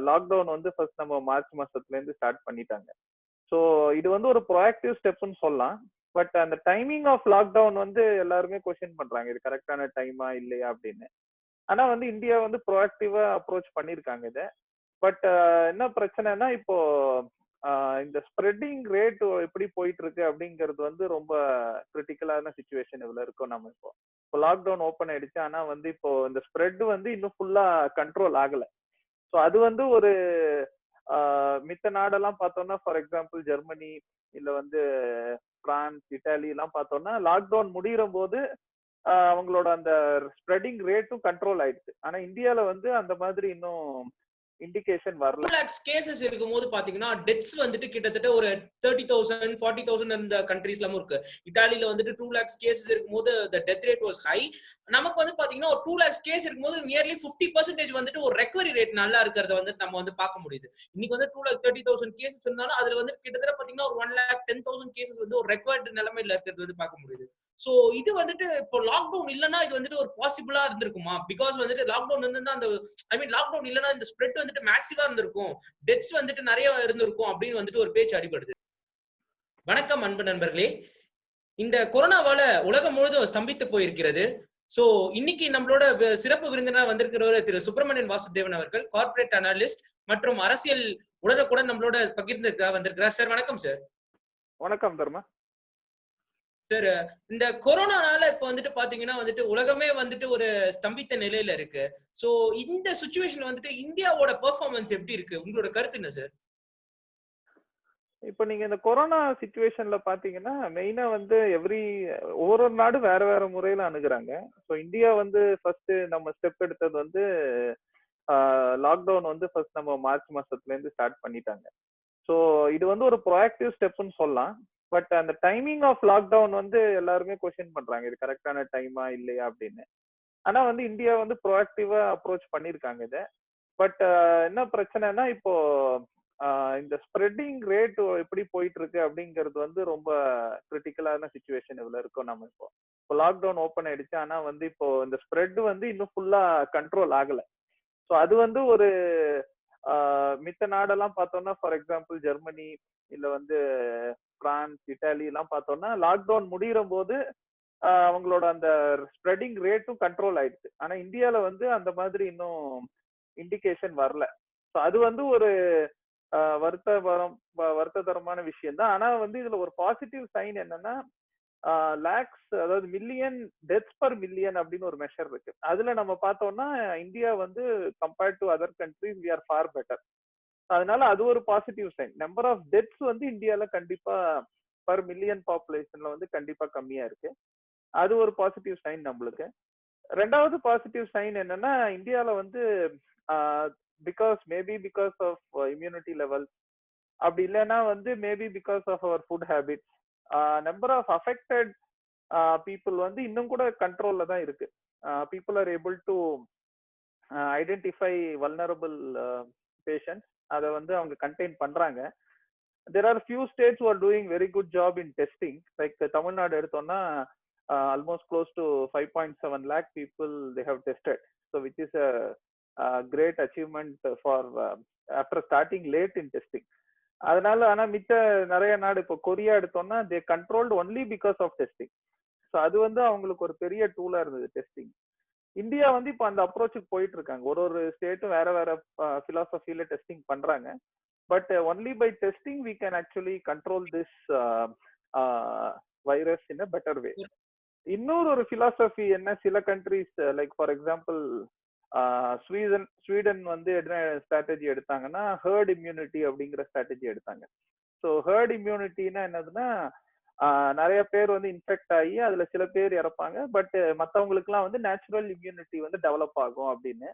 Lockdown வந்து first நம்ம March மாசத்துல இருந்து ஸ்டார்ட் பண்ணிட்டாங்க. ஸோ இது வந்து ஒரு ப்ரோஆக்டிவ் ஸ்டெப்னு சொல்லலாம். பட் அந்த டைமிங் ஆஃப் லாக்டவுன் வந்து எல்லாருமே கொஸ்டின் பண்றாங்க, இது கரெக்டான டைமா இல்லையா அப்படின்னு. ஆனா வந்து இந்தியா வந்து ப்ரோஆக்டிவா அப்ரோச் பண்ணிருக்காங்க இதை. பட் என்ன பிரச்சனைனா இப்போ இந்த ஸ்ப்ரெட்டிங் ரேட் எப்படி போயிட்டு இருக்கு அப்படிங்கிறது வந்து ரொம்ப கிரிட்டிக்கலான சுச்சுவேஷன் இதுல இருக்கோம் நம்ம. இப்போ லாக்டவுன் ஓப்பன் ஆயிடுச்சு, ஆனா வந்து இப்போ இந்த ஸ்ப்ரெட் வந்து இன்னும் ஃபுல்லா கண்ட்ரோல் ஆகல. ஸோ அது வந்து ஒரு மித்த நாடெல்லாம் பார்த்தோம்னா, ஃபார் எக்ஸாம்பிள் ஜெர்மனி இல்ல வந்து பிரான்ஸ், இட்டாலி எல்லாம் பார்த்தோம்னா லாக்டவுன் முடிகிற போது அவங்களோட அந்த ஸ்ப்ரெடிங் ரேட்டும் கண்ட்ரோல் ஆயிடுச்சு. ஆனா இந்தியால வந்து அந்த மாதிரி இன்னும் இண்டிகேஷன் வரல. 2 lakhs கேசஸ் இருக்கும்போது பாத்தீங்கன்னா டெத்ஸ் வந்துட்டு கிட்டத்தட்ட ஒரு 30,000 40,000 இந்த கண்ட்ரீஸ்லயும் இருக்கு. இட்டாலியில வந்துட்டு 2 lakhs கேசஸ் இருக்கும்போது the death rate was high. நமக்கு வந்து பாத்தீங்கன்னா ஒரு 2 lakhs கேஸ் இருக்கும்போது நியர்லி 50% வந்துட்டு ஒரு ரெக்கவரி ரேட் நல்லா இருக்கிறத வந்து நம்ம வந்து பார்க்க முடியுது. இன்னைக்கு வந்து 2,30,000 கேசஸ் இருந்தாலும் அதுல வந்து கிட்டத்தட்ட பாத்தீங்கன்னா ஒரு 1,10,000 கேசஸ் வந்து ஒரு ரெக்கவர்டு நிலைமையில இருக்கிறது வந்து பார்க்க முடியுது. சோ இது வந்துட்டு இப்போ லாக்டவுன் இல்லனா இது வந்துட்டு ஒரு பாசிபிளா இருந்திருக்குமா? பிகாஸ் வந்துட்டு லாக்டவுன் இருந்தா அந்த ஐ மீன் லாக்டவுன் இல்லனா இந்த ஸ்ப்ரெட் வந்துட்டு மேசிவா இருந்திருக்கும், டெத்ஸ் வந்துட்டு நிறைய இருந்திருக்கும் அப்படின்னு வந்துட்டு ஒரு பேச்சு அடிபடுது. வணக்கம் அன்பு நண்பர்களே. இந்த கொரோனாவால உலகம் முழுவதும் ஸ்தம்பித்து போயிருக்கிறது. சோ இன்னைக்கு நம்மளோட சிறப்பு விருந்தினரா வந்திருக்கிறவர் திரு சுப்பிரமணியன் வாசுதேவன் அவர்கள், கார்ப்பரேட் அனலிஸ்ட் மற்றும் அரசியல் உடனுக்குடன் நம்மளோட பகிர்ந்துக்க வந்திருக்கிறார். சார் வணக்கம் சார். வணக்கம் தர்மா. சார், இந்த கொரோனானால இப்ப வந்துட்டு பாத்தீங்கன்னா வந்துட்டு உலகமே வந்துட்டு ஒரு ஸ்தம்பித்த நிலையில இருக்கு. சோ இந்த சிச்சுவேஷன் வந்துட்டு இந்தியாவோட பெர்ஃபார்மன்ஸ் எப்படி இருக்கு? உங்களோட கருத்து என்ன சார்? இப்போ நீங்க இந்த கொரோனா சிச்சுவேஷன்ல பாத்தீங்கன்னா மெயினா வந்து ஒவ்வொரு நாடும் வேற வேற முறையில அணுகுறாங்க. ஸோ இந்தியா வந்து ஃபர்ஸ்ட் நம்ம ஸ்டெப் எடுத்தது வந்து லாக்டவுன் வந்து ஃபர்ஸ்ட் நம்ம மார்ச் மாசத்துல இருந்து ஸ்டார்ட் பண்ணிட்டாங்க. ஸோ இது வந்து ஒரு ப்ரோஆக்டிவ் ஸ்டெப்னு சொல்லலாம். பட் அந்த டைமிங் ஆஃப் லாக்டவுன் வந்து எல்லாருமே கொஸ்டின் பண்றாங்க, இது கரெக்டான டைமா இல்லையா அப்படின்னு. ஆனா வந்து இந்தியா வந்து ப்ரோஆக்டிவா அப்ரோச் பண்ணிருக்காங்க இதை. பட் என்ன பிரச்சனைனா இப்போ இந்த ஸ்ப்ரெட்டிங் ரேட் எப்படி போயிட்டு இருக்கு அப்படிங்கிறது வந்து ரொம்ப கிரிட்டிக்கலான சுச்சுவேஷன் இதுல இருக்கோம் நம்ம. இப்போ லாக்டவுன் ஓப்பன் ஆயிடுச்சு, ஆனா வந்து இப்போ இந்த ஸ்ப்ரெட் வந்து இன்னும் ஃபுல்லா கண்ட்ரோல் ஆகல. ஸோ அது வந்து ஒரு மித்த நாடெல்லாம் பார்த்தோம்னா, ஃபார் எக்ஸாம்பிள் ஜெர்மனி இல்ல வந்து பிரான்ஸ், இட்டாலி எல்லாம் பார்த்தோம்னா லாக்டவுன் முடிகிற போது அவங்களோட அந்த ஸ்ப்ரெடிங் ரேட்டும் கண்ட்ரோல் ஆயிடுச்சு. ஆனா இந்தியால வந்து அந்த மாதிரி இன்னும் இண்டிகேஷன் வரல. ஸோ அது வந்து ஒரு வருத்ததரமான விஷயம் தான். ஆனா வந்து இதுல ஒரு பாசிட்டிவ் சைன் என்னன்னா, லேக்ஸ் அதாவது மில்லியன் டெத்ஸ் பர் மில்லியன் அப்படின்னு ஒரு மெஷர் இருக்கு. அதுல நம்ம பார்த்தோம்னா இந்தியா வந்து compared to other countries we are far better. அதனால அது ஒரு positive sign. Number of deaths வந்து இந்தியால கண்டிப்பா பர் மில்லியன் பாப்புலேஷன்ல வந்து கண்டிப்பா கம்மியா இருக்கு. அது ஒரு பாசிட்டிவ் சைன் நம்மளுக்கு. ரெண்டாவது பாசிட்டிவ் சைன் என்னன்னா, இந்தியால வந்து பிகாஸ் ஆஃப் இம்யூனிட்டி லெவல், அப்படி இல்லைன்னா வந்து maybe because of our food habits, number of affected people வந்து இன்னும் கூட கண்ட்ரோல்ல தான் இருக்கு. People are able to identify vulnerable patients. அதை வந்து அவங்க கண்டெயின் பண்றாங்க. there are few states who are doing very good job in testing, like Tamil Nadu எடுத்தோம்னா almost close to 5.7 lakh people they have tested, so which is a great achievement for after starting late in testing. அதனால ஆனா மித்த நிறைய நாடு, இப்போ Korea எடுத்தோம்னா they controlled only because of testing. So அது வந்து அவங்களுக்கு ஒரு பெரிய டூலா இருந்தது டெஸ்டிங். இந்தியா வந்து இப்போ அந்த அப்ரோச்சுக்கு போயிட்டு இருக்காங்க. ஒரு ஸ்டேட்டும் வேற வேற பிலாசபில டெஸ்டிங் பண்றாங்க. But only by testing we can actually control this virus in a better way. இன்னொரு philosophy என்ன, சில countries like for example Sweden வந்து என்ன ஸ்ட்ராட்டஜி எடுத்தாங்கன்னா, ஹர்ட் இம்யூனிட்டி அப்படிங்கிற ஸ்ட்ராட்டஜி எடுத்தாங்க. ஸோ ஹர்ட் இம்யூனிட்டினா என்னதுன்னா, நிறைய பேர் வந்து இன்ஃபெக்ட் ஆகி அதுல சில பேர் இறப்பாங்க, பட் மற்றவங்களுக்குலாம் வந்து நேச்சுரல் இம்யூனிட்டி வந்து டெவலப் ஆகும் அப்படின்னு.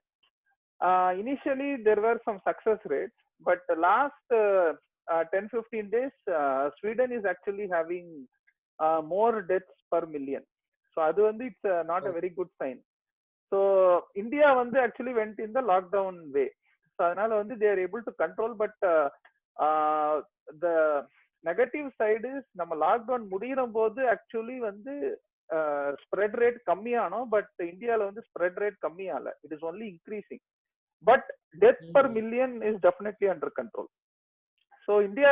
Initially there were some success rates, but the last 10-15 days Sweden is actually having more deaths per million. So adu vandu it's not a very good sign. So India vandu actually went in the lockdown way. So adanal vandu they are able to control, but the negative side is நம்ம lockdown முடியும் போது actually வந்து spread rate கம்மியானோம், but இந்தியால வந்து spread rate கம்மியால, it is only increasing. but death per million is definitely under control. So India,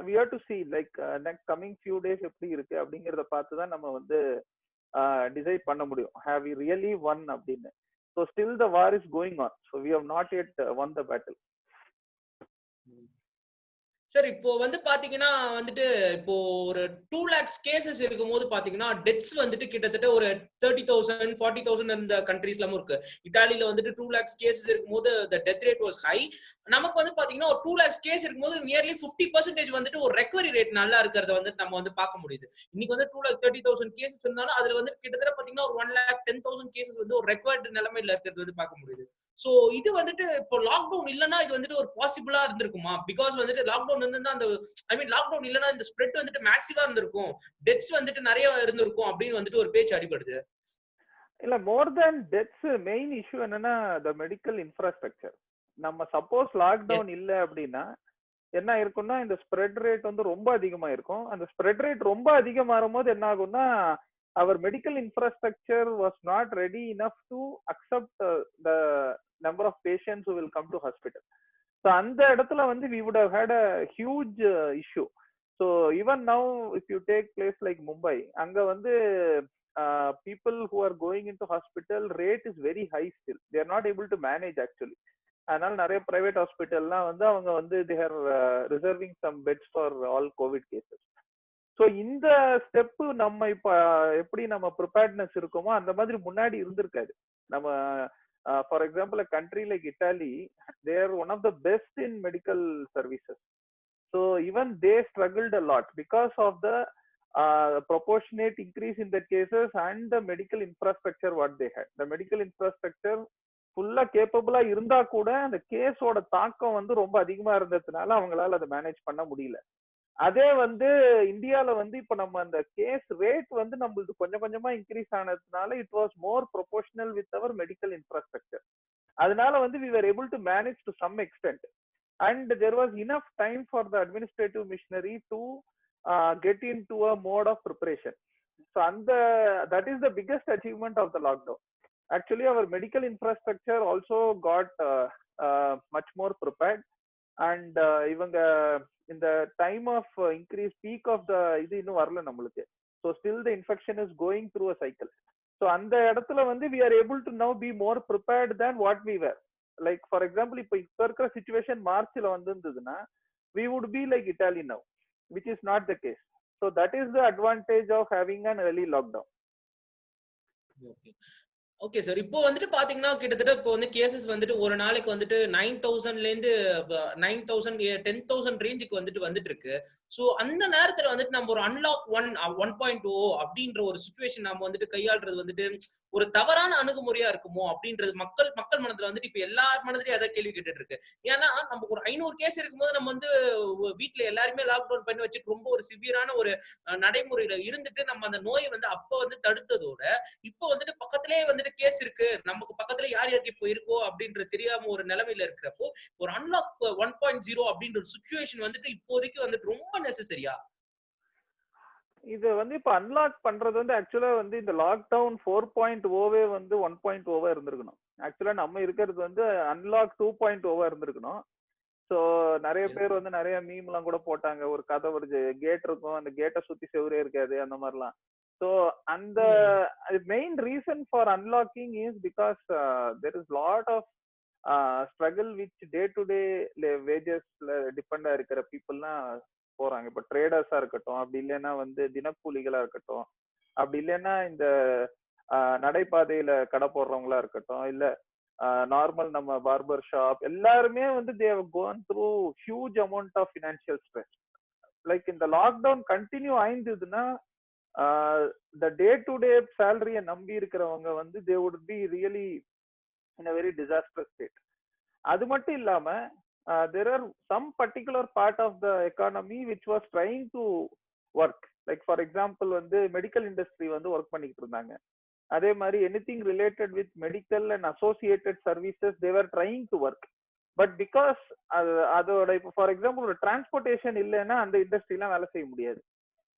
we have to see like next coming few days எப்படி இருக்கு அப்படிங்கறத பார்த்து தான் நம்ம வந்து டிசைட் பண்ண முடியும். Have we really won அப்படின்னு. So still the war is going on. So we have not yet won the battle. Sir இப்போ வந்து பாத்தீங்கன்னா வந்துட்டு இப்போ ஒரு 2 lakhs கேசஸ் இருக்கும்போது பாத்தீங்கன்னா டெத்ஸ் வந்துட்டு கிட்டத்தட்ட ஒரு 30,000 40,000 இந்த கண்ட்ரீஸ்லயும் இருக்கு. இட்டாலியில வந்துட்டு 2 lakhs கேசஸ் இருக்கும்போது the death rate was high. நமக்கு வந்து பாத்தீங்கன்னா ஒரு 2 lakhs கேஸ் இருக்கும்போது நியர்லி 50% வந்துட்டு ஒரு ரெக்கவரி ரேட் நல்லா இருக்கிறத வந்து நம்ம வந்து பார்க்க முடியுது. இன்னைக்கு வந்து 2,30,000 கேசஸ் இருந்தாலும் அதுல வந்து கிட்டத்தட்ட பாத்தீங்கன்னா ஒரு 1,10,000 கேசஸ் வந்து ஒரு ரெக்கவர்டு நிலைமையில இருக்கிறது வந்து பார்க்க முடியுது. சோ இது வந்துட்டு இப்போ லாக்டவுன் இல்லைன்னா இது வந்துட்டு ஒரு பாசிபிளா இருந்திருக்குமா? பிகாஸ் வந்துட்டு லாக்டவுன் இருந்தா அந்த லாக்டவுன் இல்லைன்னா இந்த ஸ்ப்ரெட் வந்துட்டு மேசிவா இருந்திருக்கும், டெத்ஸ் வந்துட்டு நிறைய இருந்திருக்கும் அப்படின்னு வந்துட்டு ஒரு பேச்சு அடிபடுது. இல்ல, மோர் தேன் டெத்ஸ் மெயின் இஷ்யூ என்னன்னா the மெடிக்கல் இன்ஃப்ராஸ்ட்ரக்சர். நம்ம சப்போஸ் லாக்டவுன் இல்ல அப்படின்னா என்ன இருக்கும்னா இந்த ஸ்ப்ரெட் ரேட் வந்து ரொம்ப அதிகமா இருக்கும். அந்த ஸ்ப்ரெட் ரேட் ரொம்ப அதிகமாகும் போது என்ன ஆகும்னா our medical infrastructure was not ready enough to accept the number of patients who will come to hospital. So அந்த இடத்துல வந்து we would have had a huge issue. So even now if you take place like Mumbai, அங்க வந்து people who are going into hospital rate is very high still. They are not able to manage actually. அதனால நிறைய private ஹாஸ்பிட்டல்லாம் வந்து அவங்க வந்து they are reserving some beds for all COVID cases. So இந்த step நம்ம இப்ப எப்படி நம்ம ப்ரிப்பேர்ட்னஸ் இருக்கோமோ அந்த மாதிரி முன்னாடி இருந்திருக்காது. நம்ம for example country like Italy, they are one of the best in medical services. So even they struggled a lot because of the proportionate increase in the cases and the medical infrastructure what they had. The medical infrastructure ஃபுல்லா கேப்பபிளா இருந்தா கூட அந்த கேஸோட தாக்கம் வந்து ரொம்ப அதிகமா இருந்ததுனால அவங்களால அதை மேனேஜ் பண்ண முடியல. அதே வந்து இந்தியால வந்து இப்ப நம்ம அந்த கேஸ் ரேட் வந்து நம்மளுக்கு கொஞ்சம் கொஞ்சமா இன்க்ரீஸ் ஆனதுனால it was more proportional with our medical infrastructure. அதனால வந்து we were able to manage to some extent and there was enough time for the administrative machinery to get into a mode of preparation. So that is the biggest achievement of the lockdown. Actually our medical infrastructure also got much more prepared and இவங்க இந்த time of increase peak of the இது இன்னும் வரல நம்மளுக்கு. So still the infection is going through a cycle. So அந்த இடத்துல வந்து we are able to now be more prepared than what we were. Like for example இப்போ இருக்கிற situation மார்ச்ல வந்திருந்ததுன்னா we would be like Italy now, which is not the case. So that is the advantage of having an early lockdown. Okay sir, இப்போ வந்துட்டு பாத்தீங்கன்னா கிட்டத்தட்ட இப்போ வந்து கேசஸ் வந்துட்டு ஒரு நாளைக்கு வந்துட்டு 9,000ல இருந்து 9,000 10,000 ரேஞ்சுக்கு வந்துட்டு இருக்கு. சோ அந்த நேரத்துல வந்துட்டு நம்ம ஒரு அன்லாக் 1.0 அப்படின்ற ஒரு சிச்சுவேஷன் நம்ம வந்துட்டு கையாளுறது வந்துட்டு ஒரு தவறான அணுகுமுறையா இருக்குமோ அப்படின்றது மக்கள் மனதுல வந்துட்டு இப்ப எல்லார் மனதிலயும் அதான் கேள்வி கேட்டுட்டு இருக்கு. ஏன்னா நமக்கு ஒரு 500 கேஸ் இருக்கும்போது நம்ம வந்து வீட்டுல எல்லாருமே லாக்டவுன் பண்ணி வச்சுட்டு ரொம்ப ஒரு சிவியரான ஒரு நடைமுறையில இருந்துட்டு நம்ம அந்த நோயை வந்து அப்ப வந்து தடுத்ததோட இப்போ வந்துட்டு பக்கத்திலேயே வந்துட்டு கேஸ் இருக்கு, நமக்கு பக்கத்துல யாருக்கு இப்போ இருக்கோ அப்படின்ற தெரியாம ஒரு நிலைமையில இருக்கிறப்போ ஒரு அன்லாக் 1.0 அப்படின்ற ஒரு சிச்சுவேஷன் வந்துட்டு இப்போதைக்கு வந்துட்டு ரொம்ப நெசசரியா? இது வந்து இப்ப அன்லாக் பண்றது வந்து ஆக்சுவலா வந்து இந்த லாக்டவுன் 4.0வே வந்து 1.0வா இருந்திருக்கணும். ஆக்சுவலா நம்ம இருக்கிறது வந்து அன்லாக் 2.0வா இருந்திருக்கணும். ஸோ நிறைய பேர் வந்து நிறைய மீம் எல்லாம் கூட போட்டாங்க. ஒரு கதை, ஒரு கேட் இருக்கும், அந்த கேட்டை சுத்தி செவரே இருக்காது, அந்த மாதிரிலாம். ஸோ அந்த main reason for unlocking is because there is lot of struggle which day to day வேஜஸ்ல டிபெண்டா இருக்கிற பீப்புள்லாம் போறாங்க. இப்போ ட்ரேடர்ஸா இருக்கட்டும், அப்படி இல்லைன்னா வந்து தினக்கூலிகளா இருக்கட்டும், அப்படி இல்லைன்னா இந்த நடைபாதையில கடை போடுறவங்களா இருக்கட்டும், இல்ல நார்மல் நம்ம பார்பர் ஷாப், எல்லாருமே வந்து they have gone through huge amount of financial stress. Like இந்த லாக்டவுன் கண்டினியூ ஆயிருந்ததுன்னா the day to day salary நம்பி இருக்கிறவங்க வந்து they would be really in a very disastrous state. அது மட்டும் இல்லாம there are some particular part of the economy which was trying to work. Like for example வந்து medical industry வந்து work பண்ணிட்டு இருந்தாங்க. அதே மாதிரி anything related with medical and associated services they were trying to work. But because அதோட இப்போ for example ஒரு transportation இல்லைன்னா அந்த இண்டஸ்ட்ரிலாம் வேலை செய்ய முடியாது.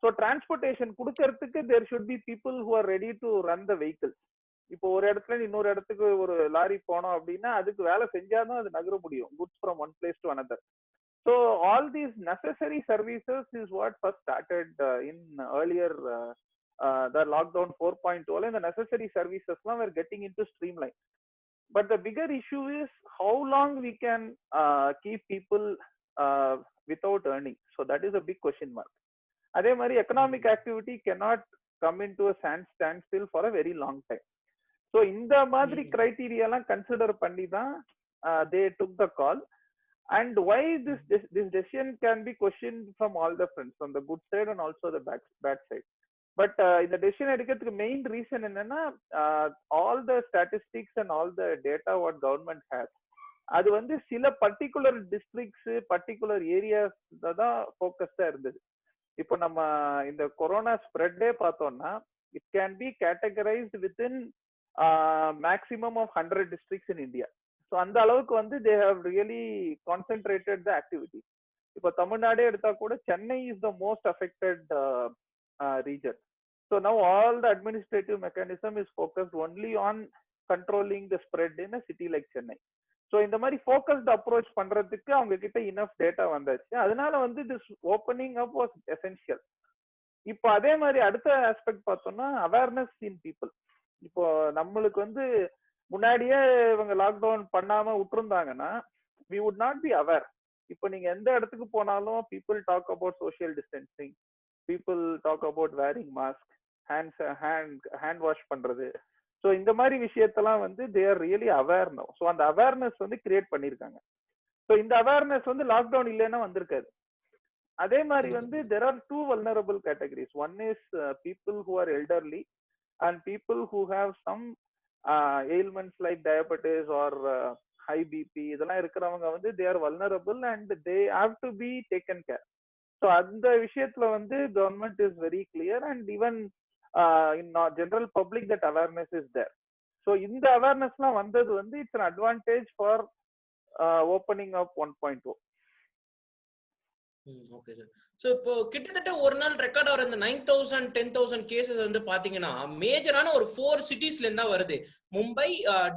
ஸோ டிரான்ஸ்போர்டேஷன் கொடுக்கறதுக்கு there should be people who are ready to run the vehicle. இப்போ ஒரு இடத்துல இருந்து இன்னொரு இடத்துக்கு ஒரு லாரி போனோம் அப்படின்னா அதுக்கு வேலை செஞ்சாதான் அது நகர முடியும், goods from one place to another. So all these necessary services is what first started in earlier the lockdown 4.0. And the necessary services now were getting into streamline. But the bigger issue is how long we can keep people without earning. So that is a big question mark. அதே மாதிரி economic activity cannot come into a standstill for a very long time. So இந்த மாதிரி criteria எல்லாம் consider பண்ணி தான் they took the call. And why this decision can be questioned from all the fronts, from the good side and also the bad side. But இந்த decision எடுக்கிறதுக்கு main reason என்னன்னா all the statistics and all the data what government has, அது வந்து சில particular districts particular areas தான் focused இருந்தது. இப்போ நம்ம இந்த கொரோனா ஸ்ப்ரெட்டே பார்த்தோம்னா it can be categorized within maximum of 100 districts in India. So அந்த அளவுக்கு வந்து they have really concentrated the activity. இப்போ தமிழ்நாடே எடுத்தா கூட Chennai is the most affected region. So now all the administrative mechanism is focused only on controlling the spread in a city like Chennai. So இந்த மாதிரி focused approach பண்றதுக்கு அவங்க கிட்ட enough data வந்தாச்சு. அதனால வந்து this opening up was essential. இப்போ அதே மாதிரி அடுத்த ஆஸ்பெக்ட் பார்த்தோம்னா அவேர்னஸ் இன் பீப்புள். இப்போ நம்மளுக்கு வந்து முன்னாடியே இவங்க லாக்டவுன் பண்ணாம விட்டுருந்தாங்கன்னா we would not be aware. இப்போ நீங்க எந்த இடத்துக்கு போனாலும் people talk about social distancing, people talk about wearing mask, hand wash பண்றது. ஸோ இந்த மாதிரி விஷயத்தெல்லாம் வந்து they are really aware now. So அந்த அவேர்னஸ் வந்து கிரியேட் பண்ணிருக்காங்க. ஸோ இந்த அவேர்னஸ் வந்து லாக்டவுன் இல்லைன்னா வந்திருக்காது. அதே மாதிரி வந்து there are two vulnerable categories. One is people who are elderly and people who have some ailments like diabetes or high BP. இதெல்லாம் இருக்கிறவங்க வந்து they are vulnerable and they have to be taken care. So அந்த விஷயத்துல வந்து government is very clear and even in general public that awareness is there. So இந்த awarenessலாம் வந்தது வந்து it's an advantage for opening up 1.0. Okay sir. So இப்போ கிட்டத்தட்ட ஒரு நாள் ரெக்கார்ட் ஆகிற இந்த 9,000 10,000 கேசஸ் வந்து பாத்தீங்கன்னா மேஜரான ஒரு 4 சிட்டிஸ்ல இருந்தா வருது. மும்பை,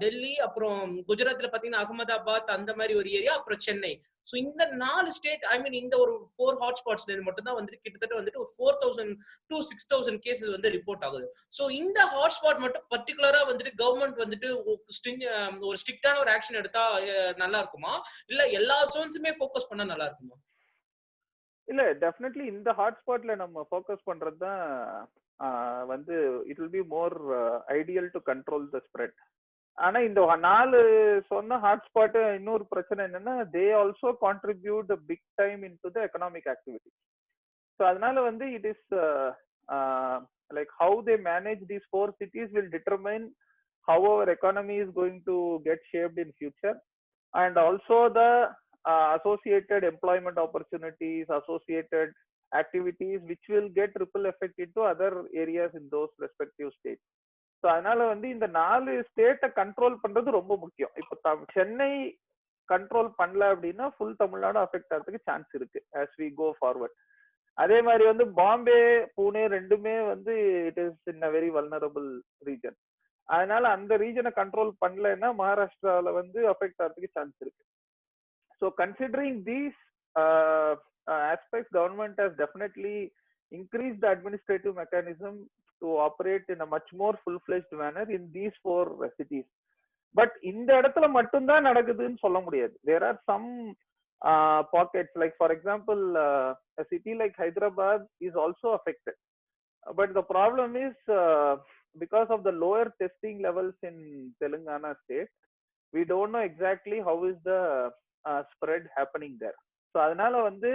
டெல்லி, அப்புறம் குஜராத்ல பாத்தீங்கன்னா அகமதாபாத் அந்த மாதிரி ஒரு ஏரியா, அப்புறம் சென்னை. ஸோ இந்த 4 ஸ்டேட் ஐ மீன் இந்த ஒரு 4 ஹாட்ஸ்பாட்ஸ்ல இருந்து மட்டும் தான் வந்துட்டு கிட்டத்தட்ட வந்துட்டு ஒரு 4,000 to 6,000 கேசஸ் வந்து ரிப்போர்ட் ஆகுது. ஸோ இந்த ஹாட்ஸ்பாட் மட்டும் பர்டிகுலரா வந்துட்டு கவர்மெண்ட் வந்துட்டு ஒரு ஸ்ட்ரிக்டான ஒரு ஆக்ஷன் எடுத்தா நல்லா இருக்குமா, இல்ல எல்லா சோன்ஸுமே ஃபோக்கஸ் பண்ணா நல்லா இருக்குமா? இல்ல டெஃபினெட்லி இந்த ஹாட்ஸ்பாட்ல நம்ம ஃபோக்கஸ் பண்றது தான் வந்து it will be more ideal to control the spread. ஆனா இந்த 4 சொன்ன ஹாட்ஸ்பாட் இன்னொரு பிரச்சனை என்னன்னா they also contribute big time in to the economic activity. So அதனால வந்து it is like how they manage these 4 cities will determine how our economy is going to get shaped in future, and also the associated employment opportunities, associated activities which will get ripple effect into other areas in those respective states. So அதனால வந்து இந்த 4 ஸ்டேட்டை control பண்றது ரொம்ப முக்கியம். இப்போ Chennai control பண்ணல அப்படின்னா ஃபுல் தமிழ்நாடு அஃபெக்ட் ஆகிறதுக்கு சான்ஸ் இருக்கு as we go forward. அதே மாதிரி வந்து பாம்பே, பூனே ரெண்டுமே வந்து it is in a very vulnerable region. அதனால அந்த ரீஜனை கண்ட்ரோல் பண்ணலன்னா மகாராஷ்டிரால வந்து அஃபெக்ட் ஆகிறதுக்கு சான்ஸ் இருக்கு. So considering these aspects, government has definitely increased the administrative mechanism to operate in a much more full-fledged manner in these 4 cities. But இந்த இடத்துல மட்டும்தான் நடக்குதுன்னு சொல்ல முடியாது. There are some pockets, like for example a city like Hyderabad is also affected. But the problem is because of the lower testing levels in Telangana state, we don't know exactly how is the spread happening there. So அதனால வந்து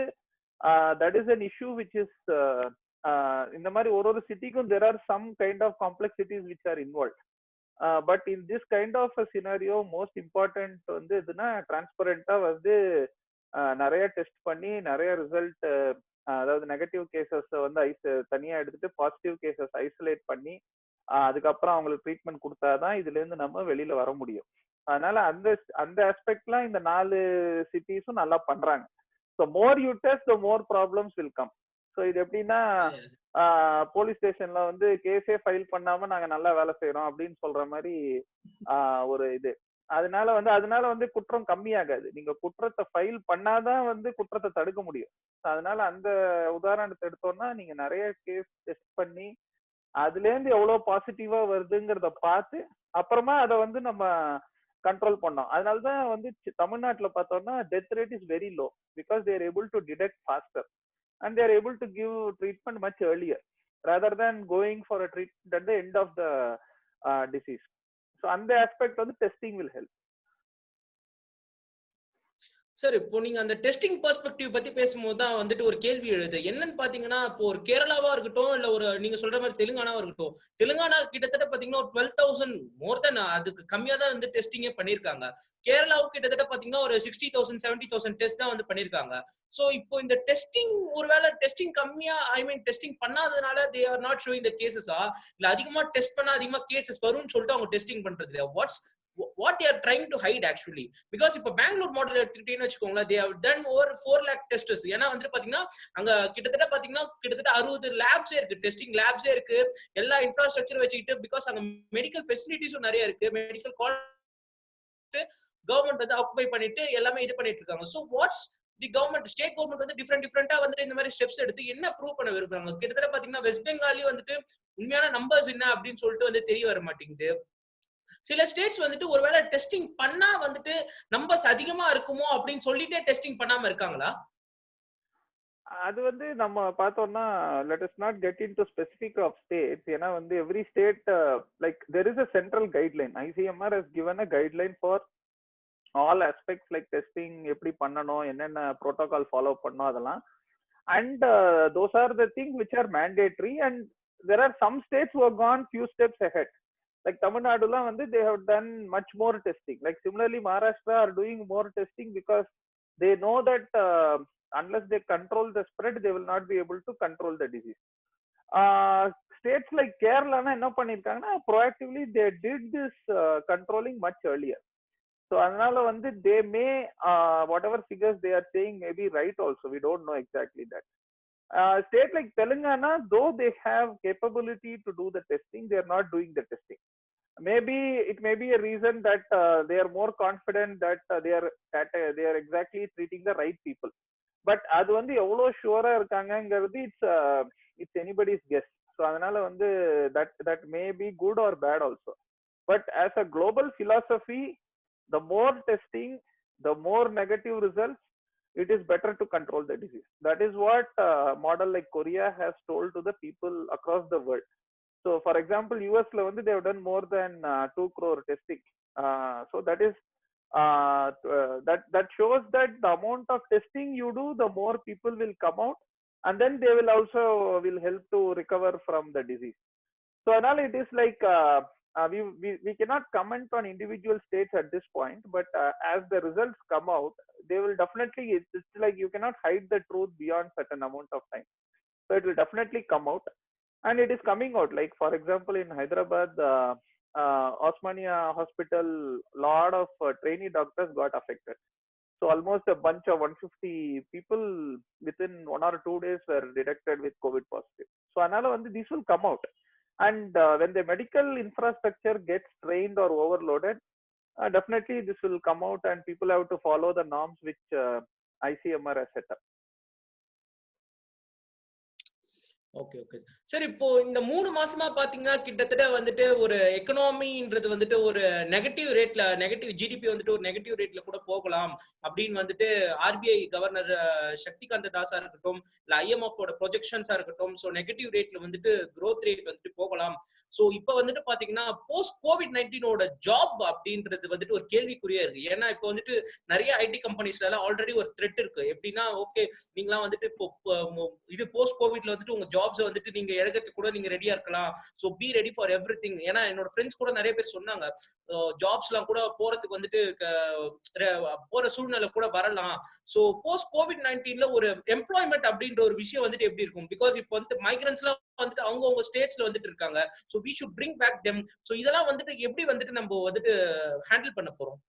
that is an issue which is இந்த மாதிரி ஒரு சிட்டிக்கும் there are some kind of complexities which are involved. But in this kind of a scenario most important வந்து எதுனா டிரான்ஸ்பரண்டா வந்து நிறைய test பண்ணி நிறைய ரிசல்ட், அதாவது நெகட்டிவ் கேசஸ் வந்து தனியா எடுத்துட்டு பாசிட்டிவ் கேசஸ் ஐசோலேட் பண்ணி அதுக்கப்புறம் அவங்களுக்கு ட்ரீட்மெண்ட் கொடுத்தாதான் இதுல இருந்து நம்ம வெளியில வர முடியும். அதனால அந்த ஆஸ்பெக்ட்லாம் இந்த 4 சிட்டிஸும் நல்லா பண்றாங்க. So more you test the more problems will come. So இது எப்படின்னா Yes. போலீஸ் ஸ்டேஷன்ல வந்து கேஸே ஃபைல் பண்ணாம நாங்க நல்லா வேலை செய்யறோம் அப்படின்னு சொல்ற மாதிரி ஒரு இது. அதனால வந்து குற்றம் கம்மியாகாது. நீங்க குற்றத்தை ஃபைல் பண்ணாதான் வந்து குற்றத்தை தடுக்க முடியும். அதனால அந்த உதாரணத்தை எடுத்தோம்னா நீங்க நிறைய கேஸ் டெஸ்ட் பண்ணி அதுல இருந்து எவ்வளவு பாசிட்டிவா வருதுங்கிறத பார்த்து அப்புறமா அதை வந்து நம்ம கண்ட்ரோல் பண்ணோம். அதனாலதான் வந்து தமிழ்நாட்டுல பார்த்தோம்னா death rate is very low because they're able to detect faster and they are able to give treatment much earlier rather than going for a treatment at the end of the disease. So on the aspect of the testing will help. Sir இப்போ நீங்க அந்த testing perspective பத்தி பேசும்போது தான் வந்துட்டு ஒரு கேள்வி எழுது. என்னன்னு பாத்தீங்கன்னா இப்போ ஒரு கேரளாவா இருக்கட்டும் இல்ல ஒரு நீங்க சொல்ற மாதிரி தெலுங்கானாவா இருக்கட்டும், தெலுங்கானா கிட்டத்தட்ட பாத்தீங்கன்னா ஒரு 12,000 மோர் தென் அதுக்கு கம்மியா தான் வந்து டெஸ்டிங்கே பண்ணிருக்காங்க. கேரளாவுக்கு கிட்டத்தட்ட பாத்தீங்கன்னா ஒரு 60,000 70,000 டெஸ்ட் தான் வந்து பண்ணிருக்காங்க. சோ இப்போ இந்த டெஸ்டிங் ஒருவேளை டெஸ்டிங் கம்மியா டெஸ்டிங் பண்ணாதனால they are not showing the கேசஸா இல்ல அதிகமா டெஸ்ட் பண்ணா அதிகமா கேசஸ் வரும்னு சொல்லிட்டு அவங்க டெஸ்டிங் பண்றது what they are trying to hide actually? Because இப்ப பெங்களூர் மாடல் எடுத்துக்கிட்டீங்கன்னு வச்சுக்கோங்களேன், they have done over 4 lakh tests. ஏன்னா வந்துட்டு பாத்தீங்கன்னா அங்க கிட்டத்தட்ட 60 லேப்ஸே இருக்கு, டெஸ்டிங் லேப்ஸே இருக்கு, எல்லா இன்ஃப்ராஸ்ட்ரக்சர் வச்சுக்கிட்டு. பிகாஸ் அங்க மெடிக்கல் ஃபெசிலிட்டிஸும் நிறைய இருக்கு, மெடிக்கல் கவர்மெண்ட் வந்து ஆக்குபை பண்ணிட்டு எல்லாமே இது பண்ணிட்டு இருக்காங்க. So what's the government, state government வந்து டிஃபரெண்டா வந்துட்டு இந்த மாதிரி ஸ்டெப்ஸ் எடுத்து என்ன ப்ரூவ் பண்ண விரும்புறாங்க? கிட்டத்தட்ட பாத்தீங்கன்னா வெஸ்ட் பெங்காலே வந்துட்டு உண்மையான நம்பர்ஸ் என்ன அப்படின்னு சொல்லிட்டு வந்து தெரிய வர மாட்டேங்குது. சில ஸ்டேட்ஸ் வந்துட்டு ஒருவேளை டெஸ்டிங் பண்ணா வந்துட்டு நம்பர்ஸ் அதிகமா இருக்குமோ அப்படின்னு சொல்லிட்டே டெஸ்டிங் பண்ணாம இருக்காங்களா? அது வந்து நம்ம பார்த்தோம்னா let us not get into specific of states. ஏன்னா வந்து every state like there is a central guideline. ICMR has given a guideline for all aspects like testing எப்படி பண்ணணும், என்னென்ன ப்ரோட்டோகால் ஃபாலோ பண்ணணும் அதெல்லாம். And those are the thing which are mandatory and there are some states who have gone few steps ahead. Like Tamil Nadu la வந்து they have done much more testing. Like similarly Maharashtra are doing more testing because they know that unless they control the spread they will not be able to control the disease. States like Kerala na என்ன பண்ணிருக்காங்கன்னா proactively they did this controlling much earlier. So அதனால வந்து they may whatever figures they are saying may be right also, we don't know exactly that. State like Telangana, though they have capability to do the testing, they are not doing the testing. Maybe it may be a reason that they are more confident that they are exactly treating the right people. But அது வந்து எவ்வளவு ஷுவரா இருக்காங்கங்கிறது it's anybody's guess. So அதனால வந்து that may be good or bad also. But as a global philosophy, the more testing, the more negative results, it is better to control the disease. That is what model like Korea has told to the people across the world. So for example US la வந்து they have done more than 2 crore testing. So that is that shows that the amount of testing you do, the more people will come out and then they will also will help to recover from the disease. So another it is like we cannot comment on individual states at this point, but as the results come out, they will definitely, it's like you cannot hide the truth beyond certain amount of time. So it will definitely come out, and it is coming out. Like for example, in Hyderabad, Osmania Hospital, lot of trainee doctors got affected. So almost a bunch of 150 people within 1 or 2 days were detected with COVID positive. So another one, this will come out. And when the medical infrastructure gets trained or overloaded, definitely this will come out and people have to follow the norms which ICMR has set up. Okay okay sir. இப்போ இந்த 3 மாசமா பாத்தீங்கன்னா கிட்டத்தட்ட வந்துட்டு ஒரு எக்கனாமின்றது வந்துட்டு ஒரு negative GDP வந்துட்டு ஒரு நெகட்டிவ் ரேட்ல கூட போகலாம் அப்படின்னு வந்துட்டு ஆர்பிஐ கவர்னர் சக்திகாந்த தாஸா இருக்கட்டும் இல்ல IMF ஓட ப்ரொஜெக்ஷன்ஸா இருக்கட்டும், சோ நெகட்டிவ் ரேட்ல வந்துட்டு growth ரேட் வந்துட்டு போகலாம். சோ இப்போ வந்துட்டு பாத்தீங்கன்னா போஸ்ட் COVID-19 ஓட ஜாப் அப்படின்றது வந்துட்டு ஒரு கேள்விக்குறியா இருக்கு. ஏன்னா இப்போ வந்துட்டு நிறைய ஐடி கம்பெனிஸ்ல எல்லாம் ஆல்ரெடி ஒரு த்ரெட் இருக்கு. எப்படின்னா ஓகே நீங்களாம் வந்துட்டு இப்போ இது போஸ்ட் கோவிட்ல வந்துட்டு உங்க ஜாப்ஸ் வந்துட்டு நீங்க இழக்கிறதுக்கு கூட நீங்க ரெடியா இருக்கலாம். So be ready for everything. ஏன்னா என்னோட ஃப்ரெண்ட்ஸ் கூட நிறைய பேர் சொன்னாங்க ஜாப்ஸ் எல்லாம் கூட போறதுக்கு வந்துட்டு போற சூழ்நிலை கூட வரலாம். சோ போஸ்ட் COVID-19ல ஒரு எம்ப்ளாய்மெண்ட் அப்படின்ற ஒரு விஷயம் வந்துட்டு எப்படி இருக்கும்? பிகாஸ் இப்போ வந்துட்டு மைக்ரன்ட்ஸ் எல்லாம் வந்துட்டு அவங்க ஸ்டேட்ஸ்ல வந்துட்டு இருக்காங்க. So we should bring back them. So இதெல்லாம் வந்துட்டு எப்படி வந்துட்டு நம்ம வந்துட்டு ஹேண்டில் பண்ண போறோம்?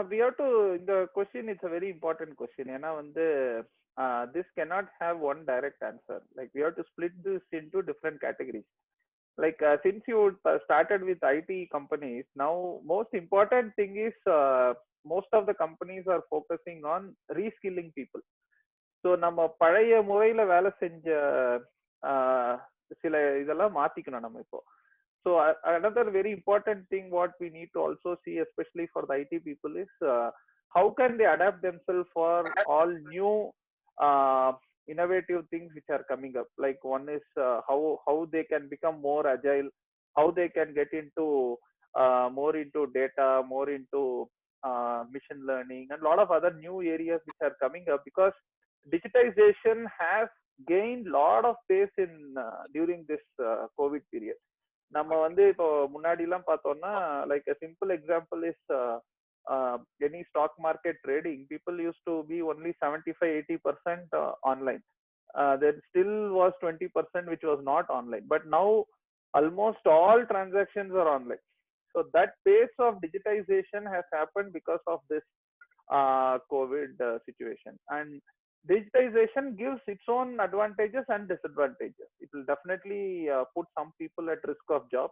We have to, இந்த question it's a very important question. ஏன்னா வந்து this cannot have one direct answer. Like we have to split this into different categories. Like since you started with IT companies, now most important thing is most of the companies are focusing on reskilling people. So நம்ம பழைய முறையில வேலை செஞ்ச சில இதெல்லாம் மாத்திக்கணும் நம்ம இப்போ. So another very important thing what we need to also see, especially for the IT people, is how can they adapt themselves for all new innovative things which are coming up. Like one is how they can become more agile, how they can get into more into data, more into machine learning, and a lot of other new areas which are coming up, because digitization has gained lot of pace in during this COVID period. நம்ம வந்து இப்போ முன்னாடி எல்லாம் பார்த்தோம்னா, like a simple example is any stock market trading, people used to be only 75-80% online. There still was 20% which was not online, but now almost all transactions are online. So that pace of digitization has happened because of this COVID situation. And digitization gives its own advantages and disadvantages. It will definitely put some people at risk of job.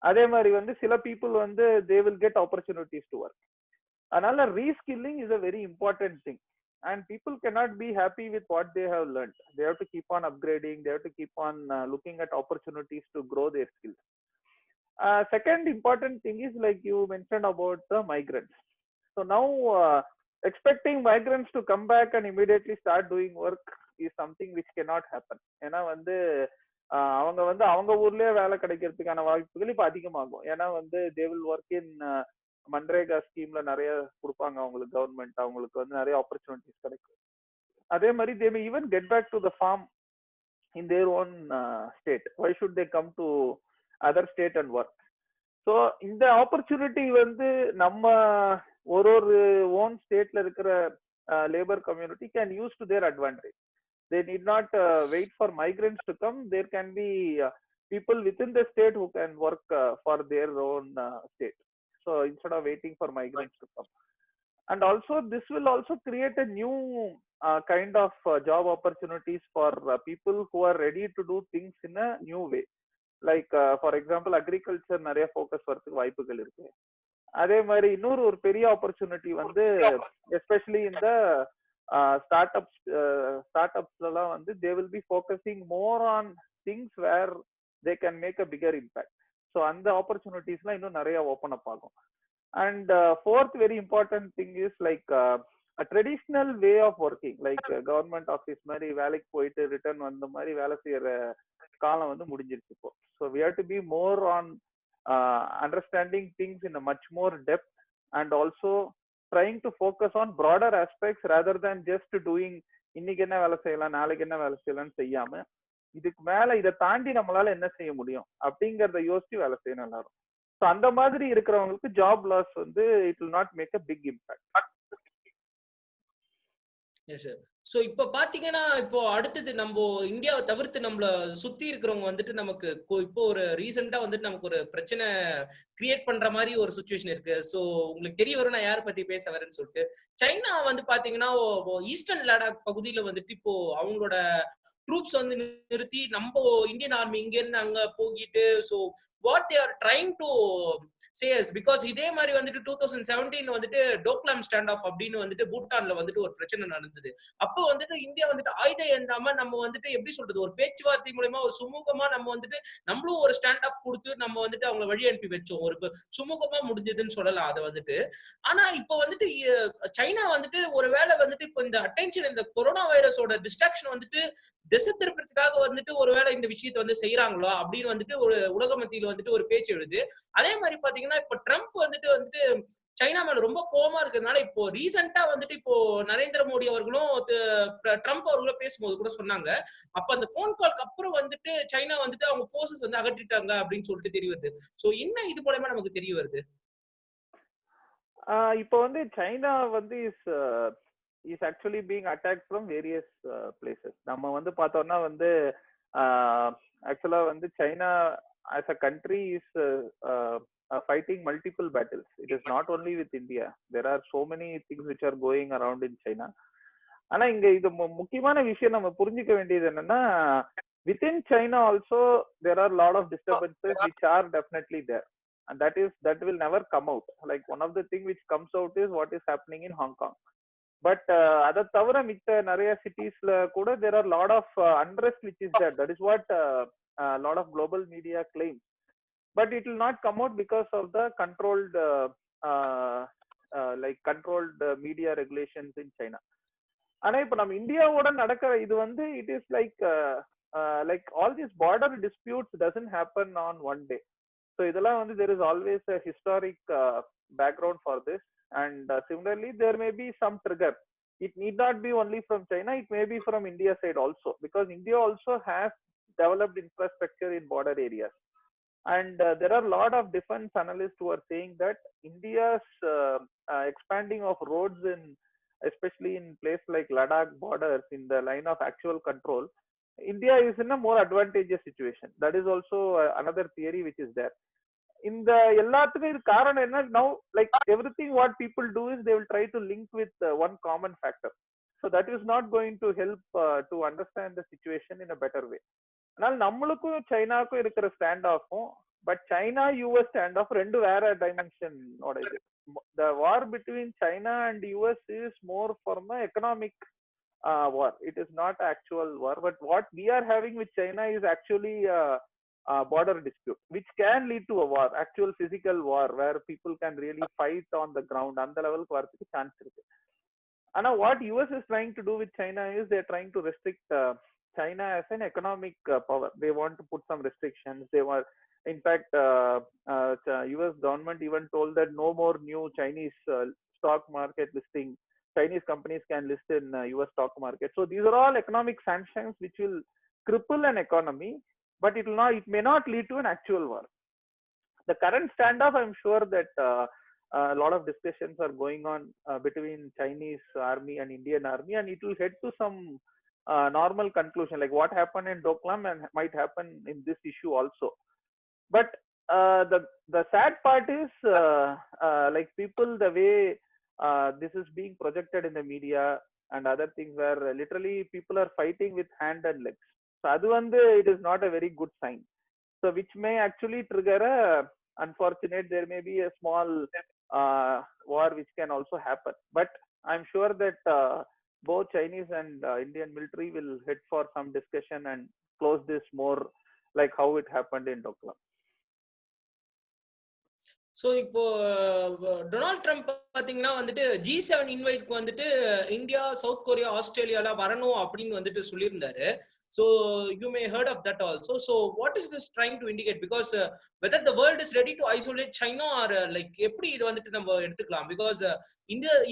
அதே மாதிரி வந்து சில people வந்து they will get opportunities to work. அதனால reskilling is a very important thing, and people cannot be happy with what they have learned. They have to keep on upgrading, they have to keep on looking at opportunities to grow their skills. Second important thing is, like you mentioned about the migrants. So now expecting migrants to come back and immediately start doing work is something which cannot happen. ஏன்னா வந்து அவங்க வந்து அவங்க ஊர்லயே வேலை கிடைக்கிறதுக்கான வாய்ப்புகள் இப்ப அதிகமாகும். ஏன்னா வந்து they will work in MNREGA ஸ்கீம்ல நிறைய கொடுப்பாங்க அவங்களுக்கு கவர்மெண்ட், அவங்களுக்கு வந்து நிறைய ஆப்பர்ச்சுனிட்டிஸ் கிடைக்கும். அதே மாதிரி they may even get back to the farm in their own state. Why should they come to other state and work? So இந்த ஆப்பர்ச்சுனிட்டி வந்து நம்ம ஒரு ஓன் ஸ்டேட்ல இருக்கிற labour community can use to their advantage. They need not wait for migrants to come. There can be people within the state who can work for their own state. So instead of waiting for migrants to come. And also this will also create a new kind of job opportunities for people who are ready to do things in a new way. Like for example agriculture நிறைய focus வரதுக்கு வாய்ப்புகள் இருக்கு. அதே மாதிரி இன்னொரு ஒரு பெரிய opportunity வந்து எஸ்பெஷலி இந்த ஸ்டார்ட்அப்ஸ்லாம் வந்து they will be focusing more on things where they can make a bigger impact. So அந்த ஆப்பர்ச்சுனிட்டிஸ்லாம் இன்னும் நிறைய ஓப்பன் அப் ஆகும். And fourth very important thing is like a traditional way of working, like government office மாதிரி வேலைக்கு போயிட்டு return வந்த மாதிரி வேலை செய்யற காலம் வந்து முடிஞ்சிருச்சு இப்போ. So we have to be more on understanding things in a much more depth, and also trying to focus on broader aspects rather than just doing இன்னைக்கு என்ன வேலை செய்யலாம் நாளைக்கு என்ன வேலை செய்யலாம்னு செய்யாம இதுக்கு மேல இதை தாண்டி நம்மளால என்ன செய்ய முடியும் அப்படிங்கறத யோசிச்சு வேலை செய்யணும் எல்லாரும். ஸோ அந்த மாதிரி இருக்கிறவங்களுக்கு ஜாப் லாஸ் வந்து it will not make a big impact. So இப்ப பாத்தீங்கன்னா இப்போ அடுத்தது நம்ம இந்தியாவை தவிர்த்து நம்மள சுத்தி இருக்கிறவங்க வந்துட்டு நமக்கு இப்போ ஒரு ரீசெண்டா வந்துட்டு நமக்கு ஒரு பிரச்சனை கிரியேட் பண்ற மாதிரி ஒரு சுச்சுவேஷன் இருக்கு. சோ உங்களுக்கு தெரிய வரும் நான் யாரை பத்தி பேச வரேன்னு சொல்லிட்டு. சைனா வந்து பாத்தீங்கன்னா ஈஸ்டர்ன் லடாக் பகுதியில வந்துட்டு இப்போ அவங்களோட ட்ரூப்ஸ் வந்து நிறுத்தி நம்ம இந்தியன் ஆர்மி இங்க இருந்து அங்க போகிட்டு so what they are trying to chase because இதே மாதிரி வந்துட்டு 2017 வந்துட்டு டோக்லாம் ஸ்டாண்ட் ஆஃப் அப்படின்னு வந்துட்டு பூட்டான்ல வந்துட்டு ஒரு பிரச்சனை நடந்தது. அப்போ வந்துட்டு இந்தியா வந்துட்டு ஆயுதம் ஏந்தாம நம்ம வந்துட்டு எப்படி சொல்றது ஒரு பேச்சுவார்த்தை மூலமா ஒரு சுமூகமா நம்ம வந்துட்டு நம்மளும் ஒரு ஸ்டாண்ட் ஆஃப் கொடுத்து நம்ம வந்துட்டு அவங்களை வழி அனுப்பி வச்சோம். ஒரு சுமூகமா முடிஞ்சதுன்னு சொல்லலாம் அதை வந்துட்டு. ஆனா இப்போ வந்துட்டு சைனா வந்துட்டு ஒருவேளை வந்துட்டு இப்போ இந்த அட்டென்ஷன் இந்த கொரோனா வைரஸோட டிஸ்ட்ராக்ஷன் வந்துட்டு திசை திருப்பறதுக்காக வந்துட்டு ஒருவேளை இந்த விஷயத்தை வந்து செய்யறாங்களோ அப்படின்னு வந்துட்டு ஒரு உலக மத்தியில வந்துட்டு ஒரு பேச்சு எழுது. அதே மாதிரி பாத்தீங்கன்னா இப்ப ட்ரம்ப் வந்துட்டு சைனா மேல ரொம்ப கோவமா இருக்கிறதுனால இப்போ ரீசெண்டா வந்துட்டு இப்போ நரேந்திர மோடி அவர்களும் ட்ரம்ப் அவர்களும் பேசும்போது கூட சொன்னாங்க. அப்ப அந்த போன் கால்க்கு அப்புறம் வந்துட்டு சைனா வந்துட்டு அவங்க போர்சஸ் வந்து அகற்றிட்டாங்க அப்படின்னு சொல்லிட்டு தெரிய வருது. சோ என்ன இது மூலமா நமக்கு தெரிய வருது? இப்போ வந்து சைனா வந்து is actually being attacked from various places. நம்ம வந்து பார்த்தோம்னா வந்து ஆக்சுவலா வந்து China as a country is fighting multiple battles. It is not only with India. There are so many things which are going around in China. ஆனா இங்க இது முக்கியமான விஷயம் நம்ம புரிஞ்சுக்க வேண்டியது என்னன்னா, within China also there are a lot of disturbances which are definitely there, and that will never come out. Like one of the thing which comes out is what is happening in Hong Kong. But அதை தவிர மித்த நிறைய சிட்டிஸ்ல கூட there are lot of unrest which is there. That is what lot of global media claims. But it will not come out because of the controlled controlled media regulations in China. ஆனா இப்ப நம்ம இந்தியாவோட நடக்கிற இது வந்து it is like all these border disputes doesn't happen on one day. So இதெல்லாம் வந்து there is always a historic background for this, and similarly there may be some trigger. It need not be only from China, it may be from India side also, because India also has developed infrastructure in border areas. And there are a lot of defense analysts who are saying that India's expanding of roads in, especially in place like Ladakh borders, in the line of actual control, India is in a more advantageous situation. That is also another theory which is there. இந்த எல்லாத்துக்கும் இது காரணம் என்ன, now like everything what people do is they will try to link with one common factor. So that is not going to help to understand the situation in a better way. அதனால நம்மளுக்கும் சைனாக்கும் இருக்கிற ஸ்டாண்ட் ஆஃபும், but China US standoff ரெண்டு வேற டைமென்ஷனோட இது. The war between China and US is more from an economic war. It is not actual war. But what we are having with China is actually border dispute, which can lead to a war, actual physical war, where people can really fight on the ground. அந்த லெவலுக்கு வரதுக்கு chance இருக்கு. ஆனா what US is trying to do with China is they are trying to restrict China as an economic power. They want to put some restrictions. They were, in fact, US government even told that no more new Chinese stock market listing. Chinese companies can list in US stock market. So these are all economic sanctions which will cripple an economy, but it may not lead to an actual war. The current standoff, I'm sure that a lot of discussions are going on between Chinese army and Indian army, and it will head to some normal conclusion, like what happened in Doklam and might happen in this issue also. But the sad part is like people, the way this is being projected in the media and other things, where literally people are fighting with hand and legs. So adu vandu it is not a very good sign. So which may actually trigger a unfortunate, there may be a small war which can also happen. But I'm sure that both Chinese and Indian military will head for some discussion and close this more like how it happened in Doklam. So இப்போ Donald Trump பாத்தீங்கன்னா வந்துட்டு G7 இன்வைட்க்கு வந்துட்டு India, south Korea, ஆஸ்திரேலியால வரணும் அப்படின்னு வந்துட்டு சொல்லியிருந்தாரு. So you may heard of that also. So what is this trying to indicate? Because whether the world is ready to isolate China or like எப்படி இது வந்துட்டு நம்ம எடுத்துக்கலாம்? Because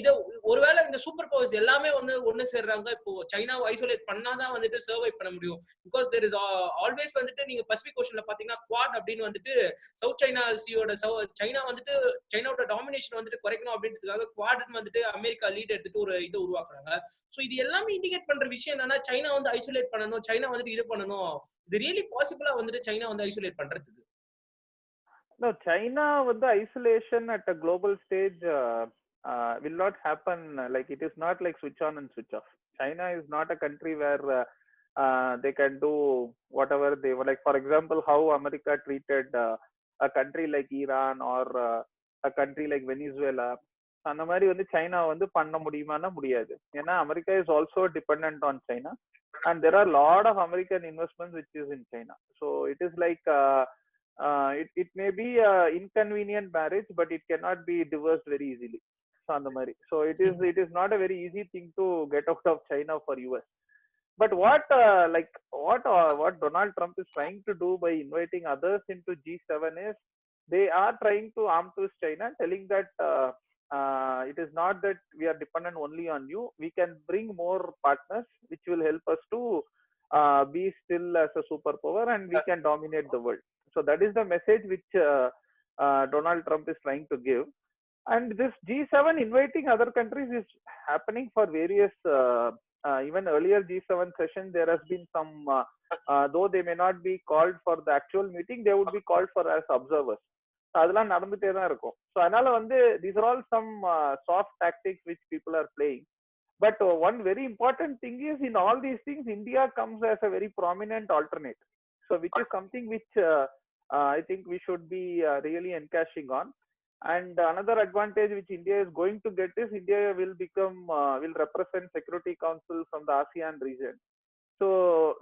இத ஒருவேளை இந்த சூப்பர் பவர்ஸ் எல்லாமே வந்து ஒண்ணு சேர்றாங்க, இப்போ சைனாவை ஐசோலேட் பண்ணாதான் வந்துட்டு சர்வை பண்ண முடியும். Because there is always வந்துட்டு நீங்க பசிபிக் ஓஷன்ல பாத்தீங்கன்னா குவாட் அப்படின்னு வந்துட்டு சவுத் சைனா சீயோட சைனா வந்துட்டு சைனாவோட டாமினேஷன் வந்துட்டு குறைக்கணும் அப்படின்றதுக்காக குவாட்னு வந்துட்டு அமெரிக்கா லீட் எடுத்துட்டு ஒரு இதை உருவாக்குறாங்க. சோ இது எல்லாமே இண்டிகேட் பண்ற விஷயம் என்னன்னா, சைனா வந்து ஐசோலேட் பண்ணணும், சைனா வந்துட்டு இது பண்ணணும். இது ரியலி பாசிபிளா வந்துட்டு சைனா வந்து ஐசோலேட் பண்றதுக்கு? No, China with the isolation at a global stage will not happen. Like it is not like switch on and switch off. China is not a country where they can do whatever they were. Like for example, how America treated a country like Iran or a country like Venezuela. அந்த மாதிரி வந்து China வந்து பண்ண முடியுமானா முடியாது. ஏன்னா America is also dependent on China, and there are a lot of American investments which is in China. So it is like it may be inconvenient marriage, but it cannot be divorced very easily. So அந்த மாதிரி. So it is not a very easy thing to get out of China for US. But what Donald Trump is trying to do by inviting others into G7 is they are trying to arm twist China, telling that it is not that we are dependent only on you. We can bring more partners which will help us to be still as a superpower, and we can dominate the world. So that is the message which Donald Trump is trying to give. And this G7 inviting other countries is happening for various even earlier G7 session. There has been some though they may not be called for the actual meeting, they would be called for as observers. அதெல்லாம் நடந்துட்டே தான் இருக்கும். So அதனால வந்து these are all some soft tactics which people are playing. But one very important thing is, in all these things, India comes as a very prominent alternate. So which is something which I think we should be really encashing on. And another advantage which India is going to get is India will represent Security Council from the ASEAN region. So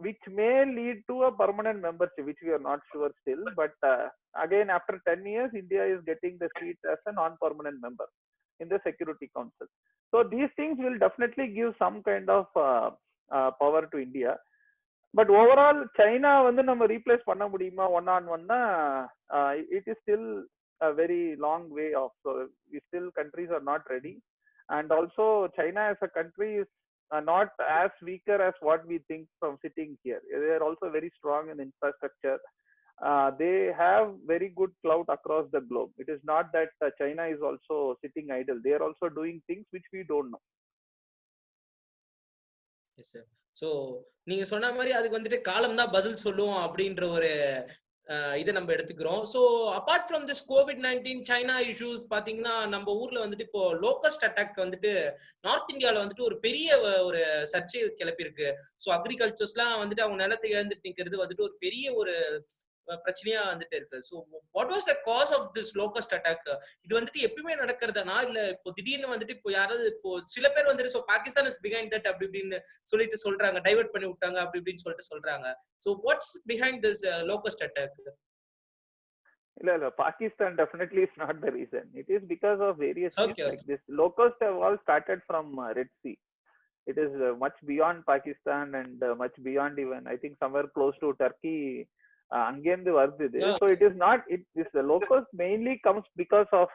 which may lead to a permanent membership, which we are not sure still. But again, after 10 years, India is getting the seat as a non-permanent member in the Security Council. So these things will definitely give some kind of power to India. But overall, China வந்து நம்ம replace பண்ண முடியுமா one on one? It is still a very long way off. So we still, countries are not ready. And also China as a country is not as weaker as what we think from sitting here. They are also very strong in infrastructure. They have very good clout across the globe. It is not that China is also sitting idle. They are also doing things which we don't know. Yes, sir. So நீங்க சொன்ன மாதிரி அதுக்கு வந்துட்டு காலம் தான் பதில் சொல்லும் அப்படின்ற ஒரு இதை நம்ம எடுத்துக்கிறோம். So apart from this COVID-19 China issues பாத்தீங்கன்னா, நம்ம ஊர்ல வந்துட்டு இப்போ லோக்கஸ்ட் அட்டாக் வந்துட்டு நார்த் இந்தியால வந்துட்டு ஒரு பெரிய ஒரு சர்ச்சை கிளப்பி இருக்கு. ஸோ அக்ரிகல்ச்சர்ஸ்லாம் வந்துட்டு அவங்க நிலத்தை இழந்துட்டு நிக்கிறது வந்துட்டு ஒரு பெரிய ஒரு பிரச்சனையா வந்துட்டு இருக்கு. So what was the cause of this locust attack? இது வந்துட்டு எப்பயுமே நடக்கிறதானா, இல்ல இப்போ திடீர்னு வந்துட்டு இப்போ யாராவது இப்போ சில பேர் வந்துட்டு so Pakistan is behind that அப்படி இப்படின்னு சொல்லிட்டு சொல்றாங்க, டைவர்ட் பண்ணி விட்டாங்க அப்படி இப்படின்னு சொல்லிட்டு சொல்றாங்க. So what's behind this locust attack? இல்ல, Pakistan definitely is not the reason. It is because of various things. Okay, Like this locusts have all started from Red Sea. It is much beyond Pakistan and much beyond, even I think somewhere close to Turkey. அங்கேருந்து வருது இது. So it is not, the locust mainly comes because of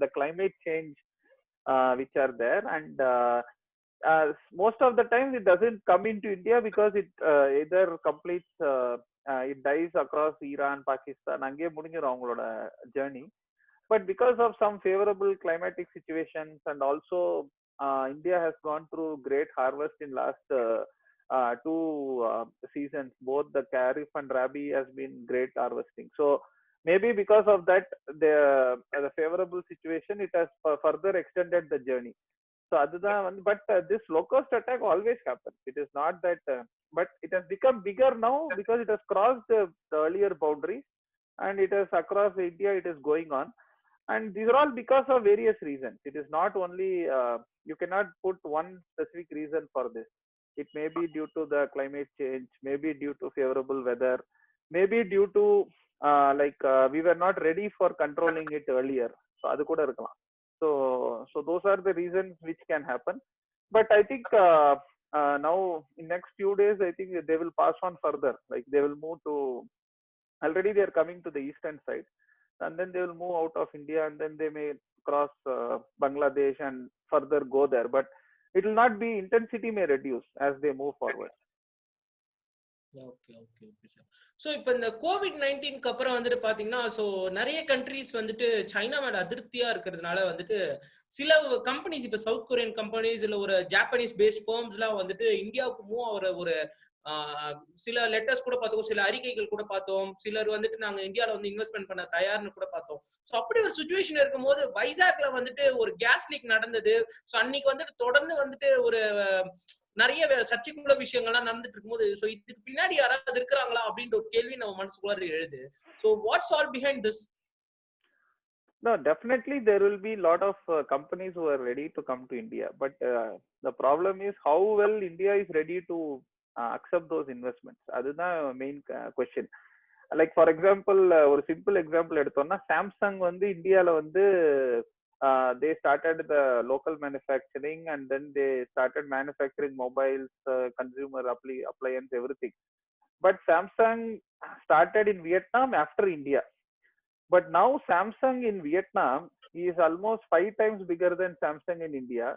the climate change which are there. And most of the times it doesn't come into India because it either completes it dies across Iran, Pakistan, அங்கே முடிஞ்சிரும் அவங்களோட journey. But because of some favorable climatic situations, and also India has gone through great harvest in last two seasons. Both the Kharif and Rabi has been great harvesting. So maybe because of that, the favorable situation, it has further extended the journey. So but this locust attack always happens. It is not that, but it has become bigger now because it has crossed the earlier boundaries, and it is across India. It is going on, and these are all because of various reasons. It is not only you cannot put one specific reason for this. It may be due to the climate change, maybe due to favorable weather, maybe due to we were not ready for controlling it earlier. So adu kuda irukkalam. So those are the reasons which can happen. But I think now in next few days, I think they will pass on further. Like they will move to, already they are coming to the eastern side, and then they will move out of India, and then they may cross Bangladesh and further go there. But it will not be, intensity may reduce as they move forward. Okay okay okay sir. So இப்போ இந்த COVID-19க்கு அப்புறம் வந்துட்டு பாத்தீங்கன்னா, so நிறைய countries வந்துட்டு China மேல அதிருப்தியா இருக்கிறதுனால வந்துட்டு சில கம்பெனிஸ், இப்போ சவுத் கொரியன் கம்பெனிஸ் இல்ல ஒரு ஜாப்பனீஸ் பேஸ்ட் ஃபர்ம்ஸ் எல்லாம் வந்துட்டு இந்தியாவுக்கு மூவ் ஆகிற ஒரு சில லெட்டர்ஸ் கூட பார்த்தோம், சில அறிக்கைகள் கூட பார்த்தோம். சிலர் வந்துட்டு நாங்க இந்தியாவில வந்து இன்வெஸ்ட்மெண்ட் பண்ண தயார்னு கூட பார்த்தோம். ஸோ அப்படி ஒரு சுச்சுவேஷன் இருக்கும்போது வைசாக்ல வந்துட்டு ஒரு கேஸ் லீக் நடந்தது. ஸோ அன்னைக்கு வந்துட்டு தொடர்ந்து வந்துட்டு ஒரு நிறைய சர்ச்சைக்குள்ள விஷயங்கள்லாம் நடந்துட்டு இருக்கும்போது, ஸோ இதுக்கு பின்னாடி யாராவது இருக்கிறாங்களா அப்படின்ற ஒரு கேள்வி நம்ம மனசுக்குள்ள எழுது. So what's all behind this? No, definitely there will be a lot of companies who are ready to come to India, but the problem is how well India is ready to accept those investments. அதுதான் main question. Like for example, ஒரு simple example எடுத்தோம்னா, Samsung வந்து இந்தியால வந்து they started the local manufacturing, and then they started manufacturing mobiles, consumer appliance, everything. But Samsung started in Vietnam after India. But now Samsung in Vietnam is almost 5 times bigger than Samsung in India,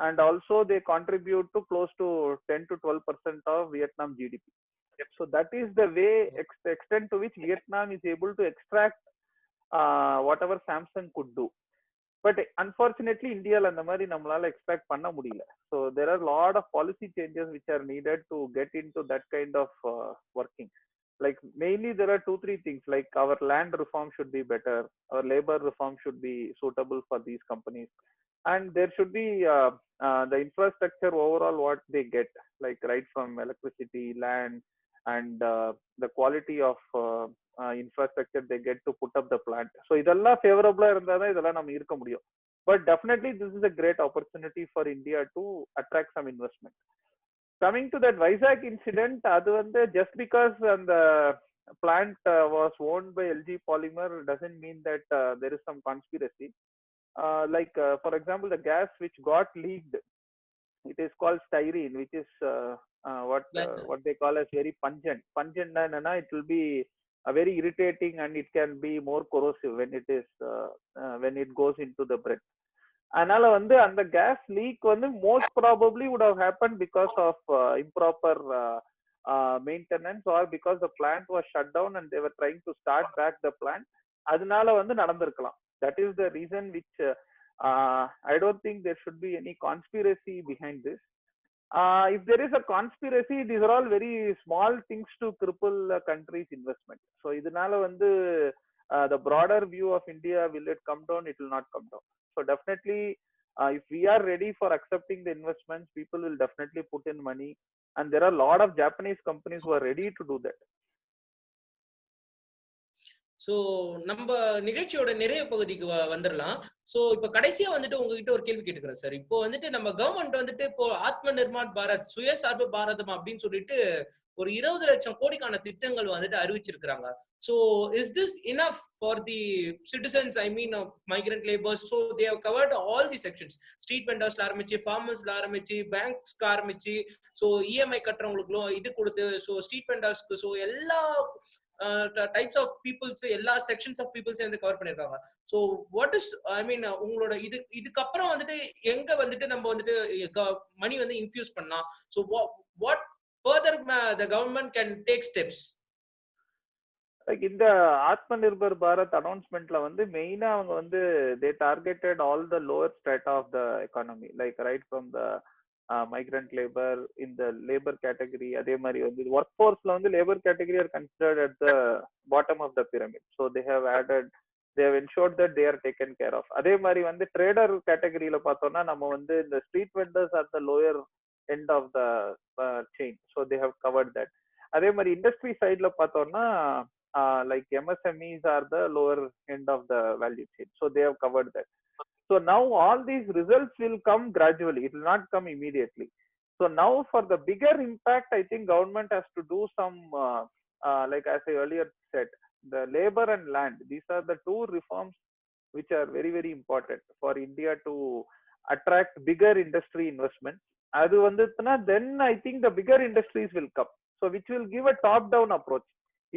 and also they contribute to close to 10 to 12% of Vietnam GDP. So that is the way, extent to which Vietnam is able to extract whatever Samsung could do. But unfortunately India la andha mari nammalaala expect panna mudiyala. So there are a lot of policy changes which are needed to get into that kind of working. Like mainly there are 2-3 things, like our land reform should be better, our labor reform should be suitable for these companies, and there should be the infrastructure overall what they get, like right from electricity, land, and the quality of infrastructure they get to put up the plant. So இதெல்லாம் favorable இருந்தா தான் இதெல்லாம் நம்ம இருக்க முடியும். But definitely this is a great opportunity for India to attract some investment. Coming to that Vizag incident, அது வந்து just because the plant was owned by LG Polymer doesn't mean that there is some conspiracy. For example, the gas which got leaked, it is called styrene, which is what they call as very pungent. Pungent na it will be very irritating, and it can be more corrosive when it goes into the bread. அதனால வந்து அந்த gas leak வந்து most probably would have happened because of improper maintenance, or because the plant was shut down and they were trying to start back the plant. அதனால வந்து நடந்திருக்கலாம். That is the reason which I don't think there should be any conspiracy behind this. If there is a conspiracy, these are all very small things to cripple a country's investment. So இதனால வந்து the broader view of India, will it come down? It will not come down. So definitely, if we are ready for accepting the investments, people will definitely put in money, and there are a lot of Japanese companies who are ready to do that. So நம்ம நிகழ்ச்சியோட நிறைய பகுதிக்கு வந்துடலாம். So இப்ப கடைசியா வந்துட்டு உங்ககிட்ட ஒரு கேள்வி கேட்டுக்கிறேன் சார். இப்போ வந்துட்டு நம்ம கவர்மெண்ட் வந்துட்டு இப்போ ஆத்ம நிர்மார் பாரத், சுயசார்பு பாரதம் அப்படின்னு சொல்லிட்டு ஒரு 20 லட்சம் கோடிக்கான திட்டங்கள் வந்துட்டு அறிவிச்சிருக்காங்க. So is this enough for the citizens, I mean migrant laborers? So they have covered all the sections, street vendors la ஆரம்பிச்சு, farmers la ஆரம்பிச்சு, banks la ஆரம்பிச்சு, so EMI கட்டறவங்களுக்கும் இது கொடுத்து, so street vendors க்கு, so எல்லா types of peoples, எல்லா sections of peoples வந்து cover பண்ணிருக்காங்க. So what is, I mean உங்களோட இதுக்கு அப்புறம் வந்துட்டு எங்க வந்துட்டு நம்ம வந்துட்டு மணி வந்து இன்ஃபியூஸ் பண்ணலாம்? So what further the government can take steps? Like in the Atmanirbhar Bharat announcementல வந்து மெயினா அவங்க வந்து they targeted all the lower strata of the economy, like right from the migrant labor in the labor category. அதே மாதிரி வந்து workforceல வந்து labor category are considered at the bottom of the pyramid, so they have ensured that they are taken care of. அதே மாதிரி வந்து trader categoryல பார்த்தோம்னா நம்ம வந்து இந்த street vendors at the lower end of the chain, so they have covered that. அதே மாதிரி industry sideல பார்த்தோம்னா like MSMEs are the lower end of the value chain, so they have covered that. So now all these results will come gradually, it will not come immediately. So now for the bigger impact, I think government has to do some like as I earlier said, the labor and land, these are the two reforms which are very very important for India to attract bigger industry investments. Adu vandhuthuna, then I think the bigger industries will come, so which will give a top down approach.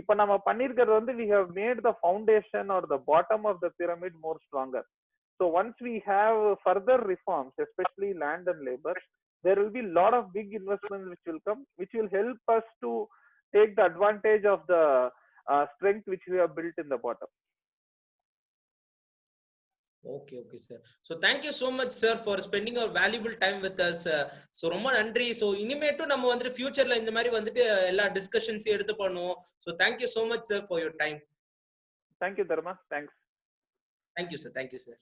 இப்ப நம்ம பண்ணிருக்கிறது வந்து we have made the foundation or the bottom of the pyramid more stronger. So once we have further reforms, especially land and labor, there will be a lot of big investments which will come, which will help us to take the advantage of the strength which we have built in the bottom. Okay sir. So thank you so much sir for spending your valuable time with us. So ரொம்ப நன்றி. So இனிமேட்டு நம்ம வந்து ஃபியூச்சர்ல இந்த மாதிரி வந்துட்டு எல்லா டிஸ்கஷன்ஸ் எடுத்து பண்ணுவோம். So thank you so much sir for your time. Thank you Dharma. Thanks. Thank you sir.